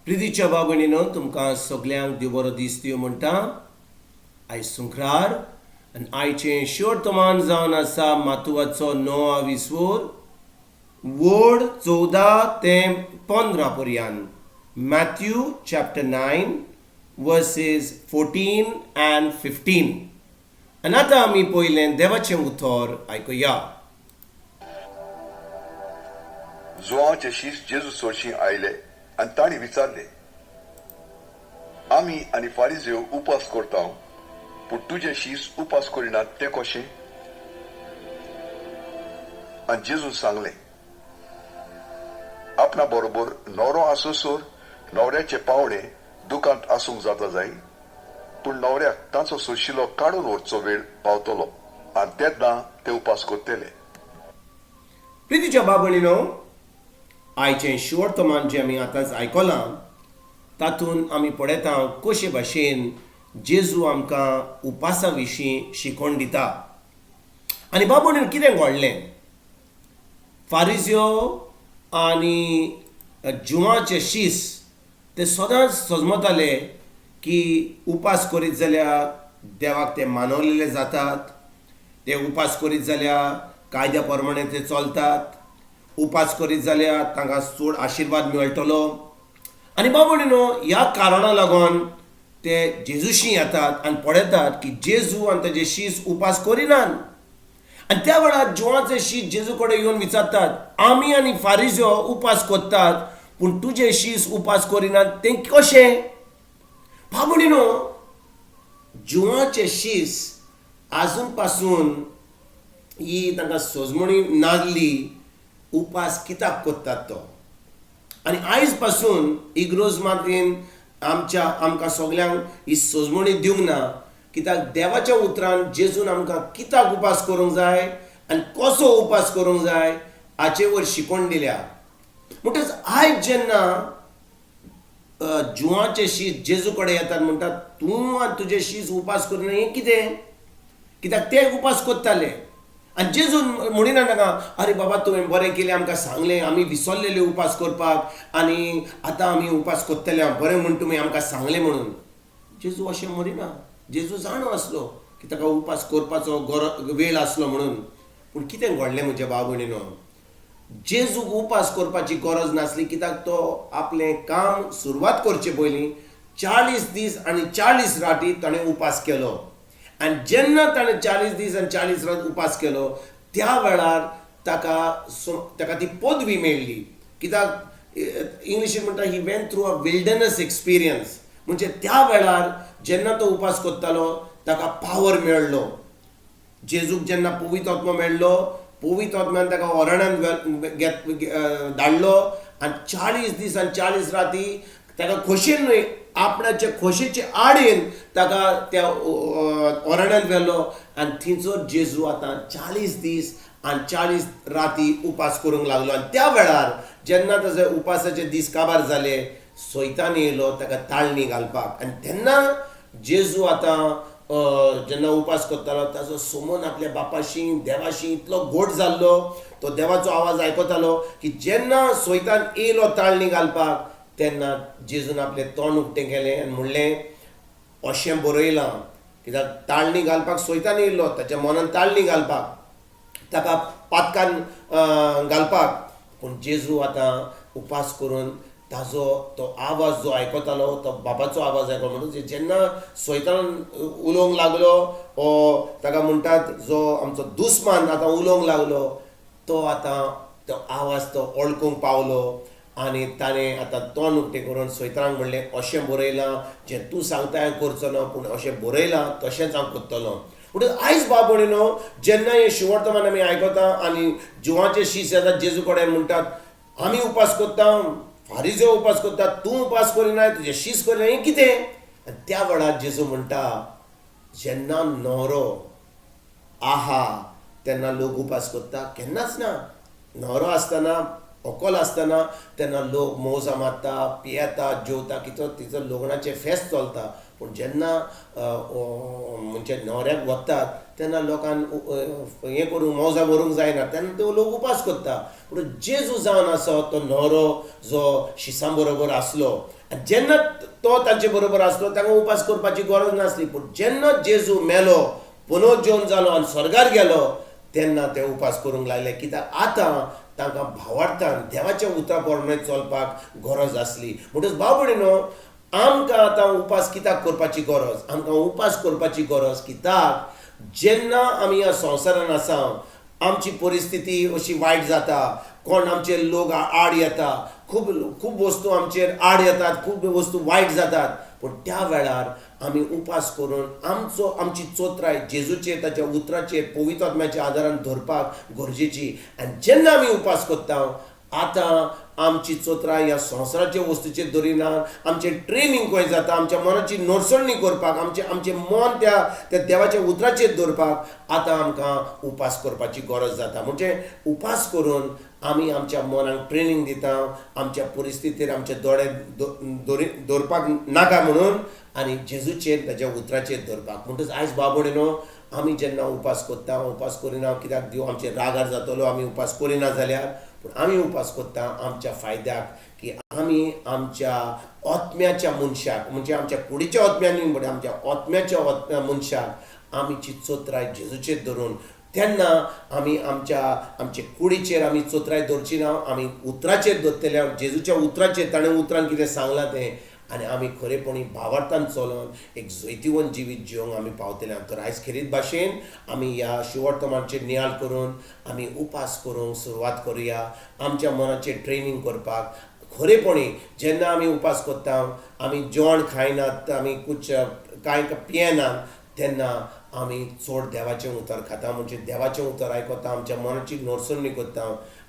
प्रितीच्या बाबणीनो तुमकां सगल्यांक देव बरो दीस दिवं म्हणटा. आयज सुंक्रार आनी आयचें शेवटतमान जावन आसा मातुवाचो 9वा विसवोर, वोड 14 ते 15 पर्यंत. Matthew chapter 9 versus 14 and 15. आनी आतां आमी पयलें देवाचें उतर आयकुया. जुवांचे शीस जेजू सोडशी आयले आनी तांणी विचारले, आमी आनी फारिझेव उपास करता, पूण तुजे शीस उपास करिनात ते कशें? आनी जेजून सांगलें, आपणा बरोबर न्हवरो आसोसोर न्हवऱ्याचे पावणे दुकांत आसूंक जाता जाय, पूण न्हवऱ्याक ताचो सोशिलो काडून व्हरचो वेळ पावतलो आनी तेन्ना ते उपास करतले. प्रितीच्या बाबणीनो, आयचें शेवटतमान जें आमी आतांच आयकलां तातूंत आमी पळयता कशे भाशेन जेजू आमकां उपासा विशीं शिकवण दिता. आनी बाबणीन कितें घडलें? फारिझेव आनी जुवांचे शीस ते सदांच सजमताले की उपास करीत जाल्यार देवाक ते मानवलेले जातात, ते उपास करीत जाल्यार कायद्या प्रमाणे ते चलतात, उपास करीत जाल्यार तांकां चड आशिर्वाद मेळटलो. आनी बाबणीनो, ह्या कारणां लागून ते जेजूशी येतात आनी पळयतात की जेजू आनी ताजे शीस उपास करिनात. आनी त्या वेळार जुवांचे शीस जेजू कडेन येवन विचारतात, आमी आनी फारिझेव उपास करतात पूण तुजे शीस उपास करिनात तें कशें? बाबणीनो, जुवांचे शीस आजून पासून ही तांकां सोजमणी नासली उपास कित्याक करतात तो. आनी आयज पासून इग्रोज मातयेन आमकां सगल्यांक ही सोजमणी दिवंक ना, कित्याक देवाच्या उतरान जेजून आमकां कित्याक उपास करूंक जाय आनी कसो उपास करूंक जाय हाचे वयर शिकवण दिल्या. म्हणटच आयज जेन्ना जुवांचे शीस जेजू कडेन येतात म्हणटात, तूं आनी तुजे शीस उपास करिना हें कितें? कित्याक ते उपास करताले. आनी जेजून म्हणिना ताका, अरे बाबा तुवें बरें केलें, आमकां सांगलें, आमी विसरलेले उपास करपाक आनी आतां आमी उपास करतले, बरें म्हण तुमी आमकां सांगलें म्हणून. जेजू अशें म्हणिना. जेजू जाणो आसलो की ताका उपास करपाचो वेळ आसलो म्हणून. पूण कितें घडलें म्हज्या भाव भयणीनो? जेजूक उपास करपाची गरज नासली, कित्याक तो आपलें काम सुरवात करचे पयलीं 40 दीस आनी 40 राती ताणें उपास केलो. आनी जेन्ना ताणें 40 दीस आनी 40 रात उपास केलो त्या वेळार ताका ती पदवी मेळ्ळी. कित्याक इंग्लिशीन म्हणटा, he went through a wilderness experience. म्हणजे त्या वेळार जेन्ना तो उपास करतालो ताका पावर मेळ्ळो. जेजूक जेन्ना पवित्र आत्मा मेळ्ळो, पवित्र आत्म्यान ताका अरण्यांत धाडलो आनी 40 दीस आनी 40 राती ताका खोशेन न्हय, आपणाचे खोशेचे आडेन ताका त्या अरण्यांत व्हेलो. आनी थंयसर जेजू आतां 40 दीस आनी 40 राती उपास करूंक लागलो. आनी त्या वेळार जेन्ना ताचे उपासाचे दीस काबार जाले, सैतान येयलो ताका ताळणी घालपाक. आनी तेन्ना जेजू आतां जेन्ना उपास करतालो ताचो समन आपल्या बापाशी देवाशी इतलो गोड जाल्लो, तो देवाचो आवाज आयकतालो की जेन्ना सैतान येयलो ताळणी घालपाक तेन्ना जेजून आपलें तोंड उक्तें केलें आनी म्हणलें, अशें बरयलां. कित्याक ताळणी घालपाक सैतान येयल्लो, ताच्या मनान ताळणी घालपाक, ताका पातकान घालपाक. पूण जेजू आतां उपास करून ताजो तो आवाज जो आयकतालो तो बापाचो आवाज आयकलो. म्हणून जेन्ना सैतान उलोवंक लागलो, ताका म्हणटात जो आमचो दुस्मान आतां उलोवंक लागलो, तो आतां तो आवाज तो वळखूंक पावलो. आनी ताणें आतां तोंड उक्तें करून सैतानाक म्हणलें, अशें बरयलां, जें तूं सांगता हांवें करचो ना, पूण अशें बरयलां तशेंच हांव करतलो. म्हणटच आयज बाब भयणीनो, जेन्ना हें शेवटतमान आमी आयकता आनी जुवांचे शीस येतात जेजू कडेन म्हणटात, आमी उपास करता, फारिझेव उपास करतात, तूं उपास करिना, तुजें शीस करिना, हें कितें? आनी त्या वेळार जेजू म्हणटा, जेन्ना न्हवरो आहा तेन्ना लोक उपास करता, केन्नाच ना. न्हवरो आसतना, व्हंकल आसतना तेन्ना लोक मौजा मारता, पियेता, जेवता, कितें तिचो लग्नाचें फेस्त चलता. पूण जेन्ना म्हणजे न्हवऱ्याक वतात तेन्ना लोकांक हें करूंक मौजा व्हरूंक जायना तेन्ना ते लोक उपास करता पूण जेजू जावन आसो तो न्हवरो जो शिसां बरोबर आसलो आनी जेन्ना तो तांचे बरोबर आसलो ताका उपास करपाची गरज नासली पूण जेन्ना जेजू मेलो पुनर्जीवन जालो आनी स्वर्गार गेलो तेन्ना ते उपास करूंक लागले कित्याक आतां तांकां भावार्थान देवाच्या उतरा प्रमाणे चलपाक गरज आसली म्हणटच भाव भयणीनो आमकां आतां उपास कित्याक करपाची गरज आमकां उपास करपाची गरज कित्याक जेन्ना आमी ह्या संवसारान आसा आमची परिस्थिती अशी वायट जाता कोण आमचे लोक आड येता खूब खूब वस्तू आमचेर आड येतात खूब वस्तू वायट जातात पूण त्या वेळार आमी उपास करून आमची चोत्राय जेजूचेर ताच्या उतराचेर पवित्र आत्म्याच्या आदारान धरपाक गरजेची आनी जेन्ना आमी उपास करता आतां आमची चोत्राय ह्या संवसाराच्या वस्तूचेर धरिना आमचें ट्रेनिंग खंय जाता आमच्या मनाची नडसळणी करपाक आमचें मन त्या देवाच्या उतराचेर दवरपाक आतां आमकां उपास करपाची गरज जाता म्हणजे उपास करून आमी आमच्या मनाक ट्रेनिंग दिता आमच्या परिस्थितीर आमचे दोळे दवरपाक नाका म्हणून आनी जेजूचेर ताच्या उतराचेर दवरपाक म्हणटच आयज बाब भयणीनो आमी जेन्ना उपास करता उपास करिना कित्याक देव आमचे रागार जातलो आमी उपास करिना जाल्यार पूण आमी उपास करता आमच्या फायद्याक की आमी आमच्या आत्म्याच्या मनशाक म्हणजे आमच्या कुडीच्या आत्म्यांनी म्हणजे आमच्या आत्म्याच्या मनशाक आमची चोत्राय जेजूचेर धरून तेन्ना आमी आमचे कुडीचेर आमी चोत्राय धरची ना आमी उतराचेर धरतल्या जेजूच्या उतराचेर ताणें उतरान कितें सांगलां तें आनी आमी खरेपणी भावार्थान चलोन एक जैतिवंत जिवीत जिवंक आमी पावतले तर आयज खेरीत भाशेन आमी ह्या शिवर्तमानचेर नियाळ करून आमी उपास करूंक सुरवात करुया आमच्या मनाचेर ट्रेनिंग करपाक खरेपणी जेन्ना आमी उपास करता आमी जेवण खायनात आमी कुछ कांय पियेनात तेन्ना आमी चड देवाचें उतर खाता म्हणजे देवाचें उतर आयकता आमच्या मनाची नडसळणी करता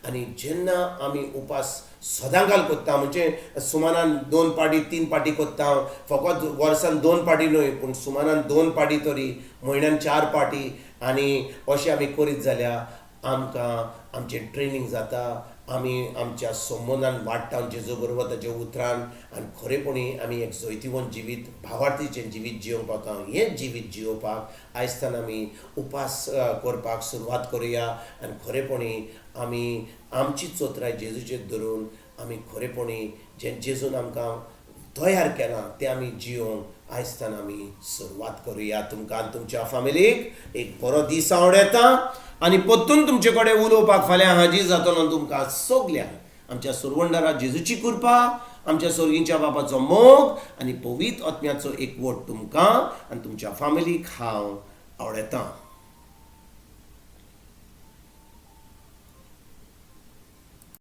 आनी जेन्ना आमी उपास सदांकाल करता म्हणजे सुमारान 2 पाटी 3 पाटी करता फकत वर्सान 2 पाटी न्हय पूण सुमारान 2 पाटी तरी म्हयन्यान 4 पाटी आनी अशें आमी करीत जाल्यार आमकां आमचें ट्रेनिंग जाता आमी आमच्या संबंदान वाडटा जेजू बरोबर ताच्या उतरान आनी खरेपणी आमी एक जैतिवंत जिवीत भावार्थीचें जिवीत जिवंक पावता हें जिवीत जिवपाक आयजतान आमी उपास करपाक सुरवात करुया आनी खरेपणी आमी आमची चोत्राय जेजूचेर धरून आमी खरेपणी जें जेजून आमकां तयार केलां तें आमी जिवंक आयजतान आमी सुरवात करुया तुमकां आनी तुमच्या फॅमिलीक एक बरो दीस आवड येता आनी परतून तुमचे कडेन उलोवपाक फाल्यां हाजीर जातलो तुमकां सगल्यांक आमच्या सुरवंडरा जेजूची कृपा आमच्या स्वर्गीच्या बापाचो मोग आनी पवित्र आत्म्याचो एकवट तुमकां आनी तुमच्या फॅमिलीक हांव आवडयतां.